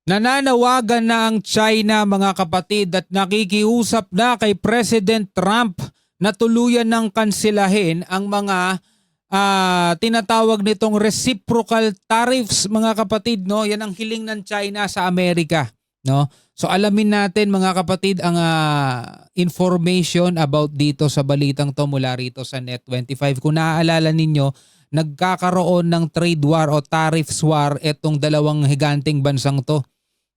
Nananawagan na ang China mga kapatid at nakikiusap na kay President Trump na tuluyan ng kansilahin ang mga tinatawag nitong reciprocal tariffs mga kapatid, no? Yan ang hiling ng China sa Amerika, no? So alamin natin mga kapatid ang information about dito sa balitang to mula rito sa Net25. Kung naaalala ninyo, nagkakaroon ng trade war o tariffs war itong dalawang higanteng bansang to.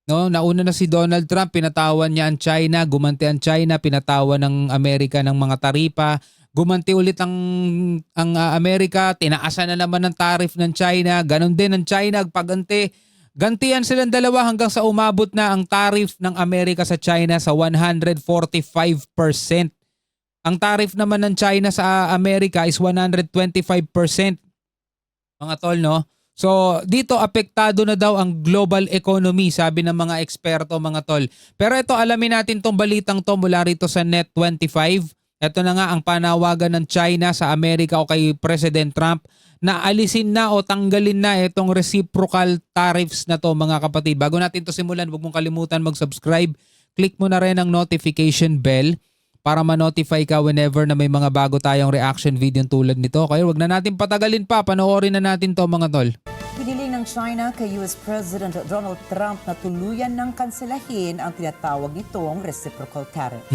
No, nauna na si Donald Trump, pinatawan niya ang China, gumanti ang China, pinatawan ng Amerika ng mga taripa, gumanti ulit ang Amerika, tinaasan na naman ng tariff ng China, ganun din ang China, pagganti. Gantian silang dalawa hanggang sa umabot na ang tariff ng Amerika sa China sa 145%. Ang tariff naman ng China sa Amerika is 125%. Mga tol, no? So dito apektado na daw ang global economy sabi ng mga eksperto mga tol. Pero ito alamin natin tong balitang to mula rito sa Net25. Ito na nga ang panawagan ng China sa Amerika o kay President Trump na alisin na o tanggalin na itong reciprocal tariffs na to mga kapatid. Bago natin to simulan, huwag mong kalimutan mag-subscribe. Click mo na rin ang notification bell para ma-notify ka whenever na may mga bago tayong reaction video tulad nito. Kaya wag na natin patagalin pa, panoorin na natin to mga tol. Hiniling ng China kay US President Donald Trump na tuluyan ng kanselahin ang tinatawag nitong reciprocal tariffs.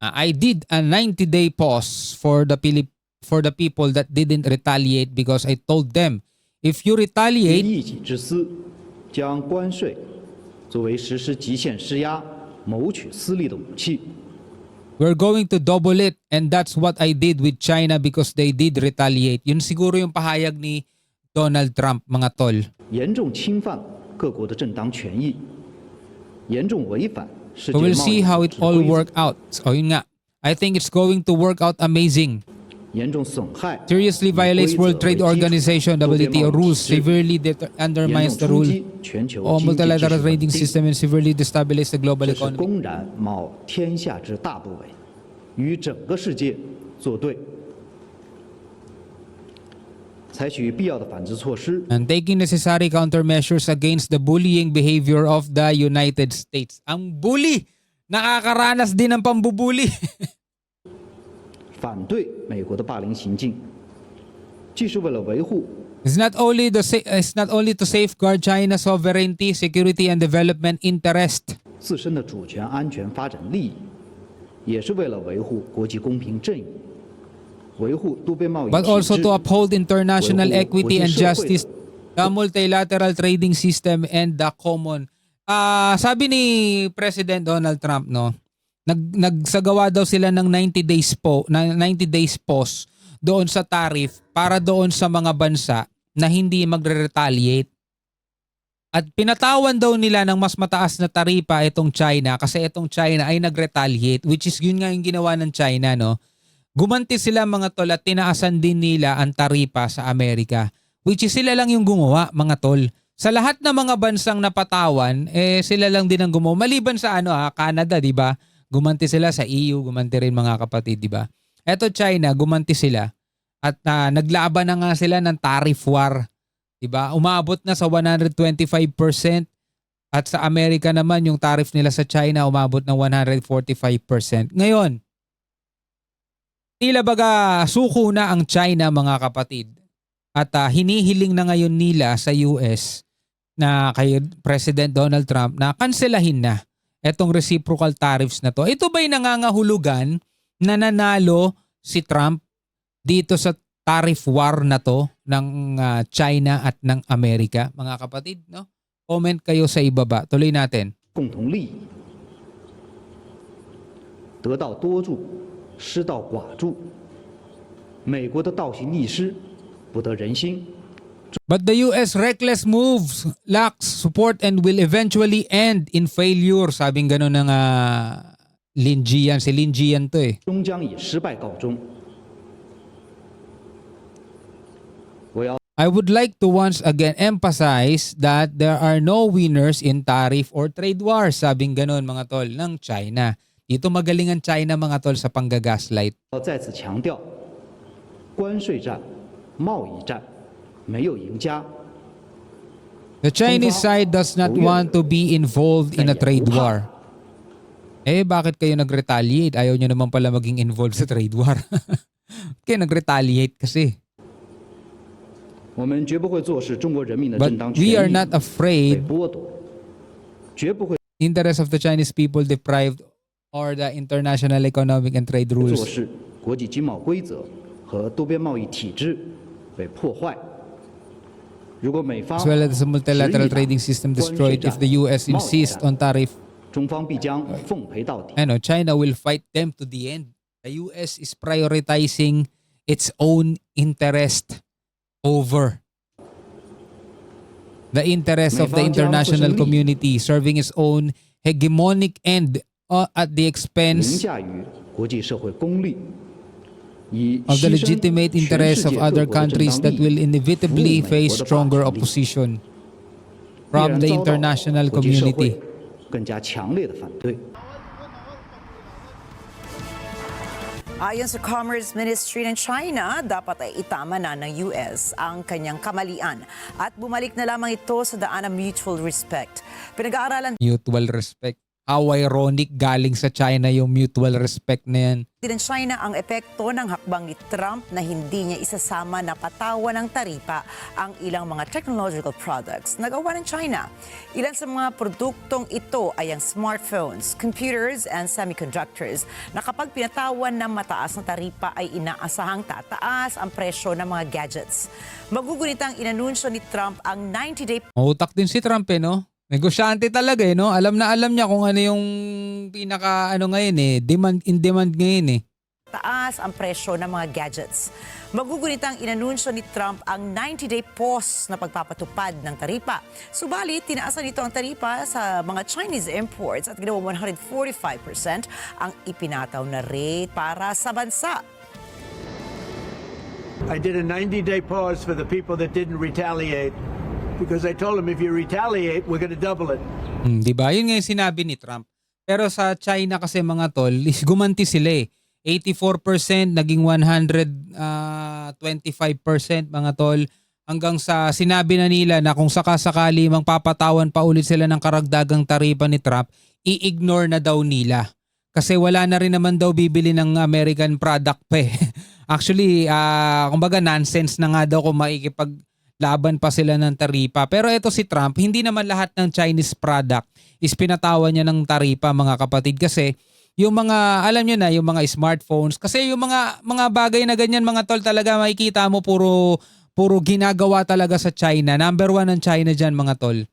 I did a 90-day pause for the people that didn't retaliate because I told them, if you retaliate, 一己之私，将关税作为实施极限施压、谋取私利的武器。 we're going to double it, and that's what I did with China because they did retaliate. Yun siguro yung pahayag ni Donald Trump mga tol. 严重侵犯各国的正当权益，严重违反世界 So 贸 we'll 易 see how 组 it 织 all 规则， work out. So yun nga, I think it's going to work out amazing. 严重损害 Seriously 以 violates 规则 World 为 Trade 基础 Organization 多边 WTO 贸易 rules, 体制 severely 严 undermines the 重冲 rule 击全球 or 经济秩序 multilateral 稳 trading 定， system and severely destabilize the global 这是 economy. 公然冒天下之大不韪，与整个世界作对，采取必要的反制措施。 And taking necessary countermeasures against the bullying behavior of the United States. Ang bully! Nakakaranas din ng pambubuli. 反对美国的霸凌行径，既是为了维护 It's not only to safeguard China's sovereignty, security and development interest, 自身的主权、安全、发展利益，也是为了维护国际公平正义，维护多边贸易 but 体 also 制 to，uphold international 维护 equity 国 and 际社会 justice, the multilateral trading system and the common. Sabi ni President Donald Trump, no, nagsagawa daw sila ng 90 days pause doon sa tariff para doon sa mga bansa na hindi magre-retaliate. At pinatawan daw nila ng mas mataas na taripa itong China kasi itong China ay nag-retaliate, which is yun nga yung ginawa ng China, no. Gumanti sila mga tol at tinaasan din nila ang taripa sa Amerika, which is sila lang yung gumawa mga tol. Sa lahat ng mga bansang napatawan, sila lang din ang gumawa. Maliban sa Canada, di ba? Gumanti sila sa EU, gumanti rin mga kapatid, di ba? Eto China, gumanti sila at naglaban na nga sila ng tariff war, di ba? Umabot na sa 125% at sa Amerika naman yung tariff nila sa China umabot ng 145%. Ngayon, tila baga suko na ang China mga kapatid at hinihiling na ngayon nila sa US na kay President Donald Trump na kanselahin na etong reciprocal tariffs na to. Ito ba'y nangangahulugan na nanalo si Trump dito sa tariff war na to ng China at ng Amerika? Mga kapatid, no? Comment kayo sa ibaba. Tuloy natin. 共同利益，得到多助，失到寡助。美国的倒行逆施，不得人心。 But the US reckless moves lacks support and will eventually end in failure. Sabing gano'n ng Lin Jian. Si Lin Jian to eh. 终将以失败告终。我要 I would like to once again emphasize that there are no winners in tariff or trade wars. Sabing gano'n mga tol ng China. Dito magaling ang China mga tol sa panggagaslight. 再次强调，关税战、贸易战没有赢家， The Chinese side does not want to be involved in a trade war. Eh, bakit kayo nag-retaliate? Ayaw nyo naman pala maging involved sa trade war. Kaya nag-retaliate kasi. 我们绝不会坐视中国人民的 But 正当权 we are 益 not 被 afraid 剥夺，绝不会 interests of the Chinese people deprived or the international economic and trade 坐 rules. 视国际经贸规则和多边贸易体制被破坏。如果美方 As well as the multilateral 执意把 trading system 关税 destroyed 战 if the US 贸易 insists 战 on tariff. 中方必将奉陪到底。 China will fight them to the end. The US is prioritizing its own interest over the interest of the international community, serving its own hegemonic end at the 凌 expense 驾于国际社会公利，以 of the 牺牲 legitimate 全 interests 世 of 界 other 各国的正 countries 当 that 利 will 益， inevitably 服务美 face 国的霸 stronger 权利益， opposition 必 from 然 the 遭到 international 国际社 community. 会更加强烈的反对。 Ayon sa Commerce Ministry ng China, dapat ay itama na ng US ang kanyang kamalian at bumalik na lamang ito sa daan ng mutual respect. Pinag-aaralan Mutual respect. How ironic, galing sa China yung mutual respect na yan. din ng China ang epekto ng hakbang ni Trump na hindi niya isasama na patawan ng taripa ang ilang mga technological products na gawa ng China. Ilan sa mga produktong ito ay ang smartphones, computers, and semiconductors na kapag pinatawan ng mataas na taripa ay inaasahang tataas ang presyo ng mga gadgets. Magugunitang inanunsyo ni Trump ang 90-day Mautak din si Trump no? Negosyante talaga no? Alam na alam niya kung ano yung pinaka ngayon in demand ngayon taas ang presyo ng mga gadgets. Magugunitang inanunsyo ni Trump ang 90-day pause na pagpapatupad ng taripa. Subalit, tinaasan nito ang taripa sa mga Chinese imports at ginawa 145% ang ipinataw na rate para sa bansa. I did a 90-day pause for the people that didn't retaliate because I told them if you retaliate, we're going to double it. Di ba? Yun nga yung sinabi ni Trump. Pero sa China kasi mga tol, gumanti sila 84% naging 125% mga tol. Hanggang sa sinabi na nila na kung sakasakali papatawan pa ulit sila ng karagdagang taripa ni Trump, i-ignore na daw nila. Kasi wala na rin naman daw bibili ng American product pa Actually, kumbaga nonsense na nga daw kung makikipaglaban pa sila ng taripa. Pero ito si Trump, hindi naman lahat ng Chinese product is pinatawan niya ng taripa mga kapatid. Kasi yung mga, alam nyo na, yung mga smartphones. Kasi yung mga bagay na ganyan mga tol talaga makikita mo puro ginagawa talaga sa China. Number 1 ang China dyan mga tol.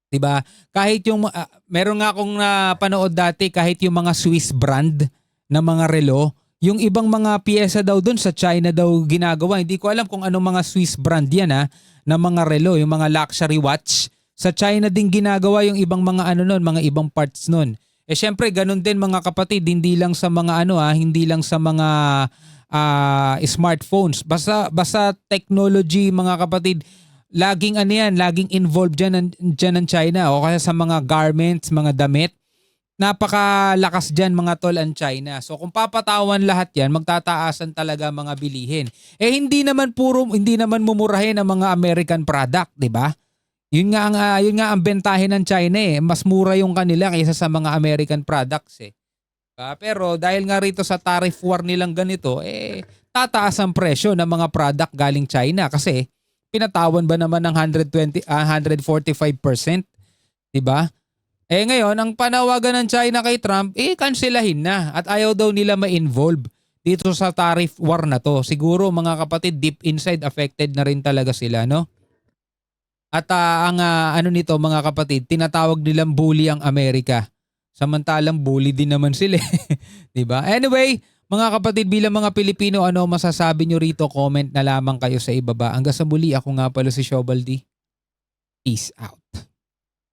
Diba? Kahit yung, meron nga akong napanood dati, kahit yung mga Swiss brand na mga relo, yung ibang mga piyesa daw dun sa China daw ginagawa. Hindi ko alam kung anong mga Swiss brand yan na mga relo, yung mga luxury watch. Sa China din ginagawa yung ibang mga mga ibang parts nun. Syempre ganun din mga kapatid, hindi lang sa mga hindi lang sa mga smartphones. Basta technology mga kapatid, laging laging involved dyan ng China o kaya sa mga garments, mga damit. Napakalakas dyan mga tol ang China. So kung papatawan lahat yan, magtataasan talaga mga bilihin. Hindi naman mumurahin ang mga American product, 'di ba? Yun nga ang bentahin ng China Mas mura yung kanila kaysa sa mga American products Pero dahil nga rito sa tariff war nilang ganito, tataas ang presyo ng mga product galing China kasi pinatawan ba naman ng 145%, 'di ba? Ngayon, ang panawagan ng China kay Trump, kanselahin na at ayaw daw nila ma-involve dito sa tariff war na to. Siguro mga kapatid, deep inside affected na rin talaga sila, no? At ang nito mga kapatid, tinatawag nilang bully ang Amerika. Samantalang bully din naman sila. 'Di ba? Anyway, mga kapatid, bilang mga Pilipino, ano masasabi nyo rito? Comment na lamang kayo sa ibaba. Hanggang sa muli, ako nga pala si Shobaldi. Peace out.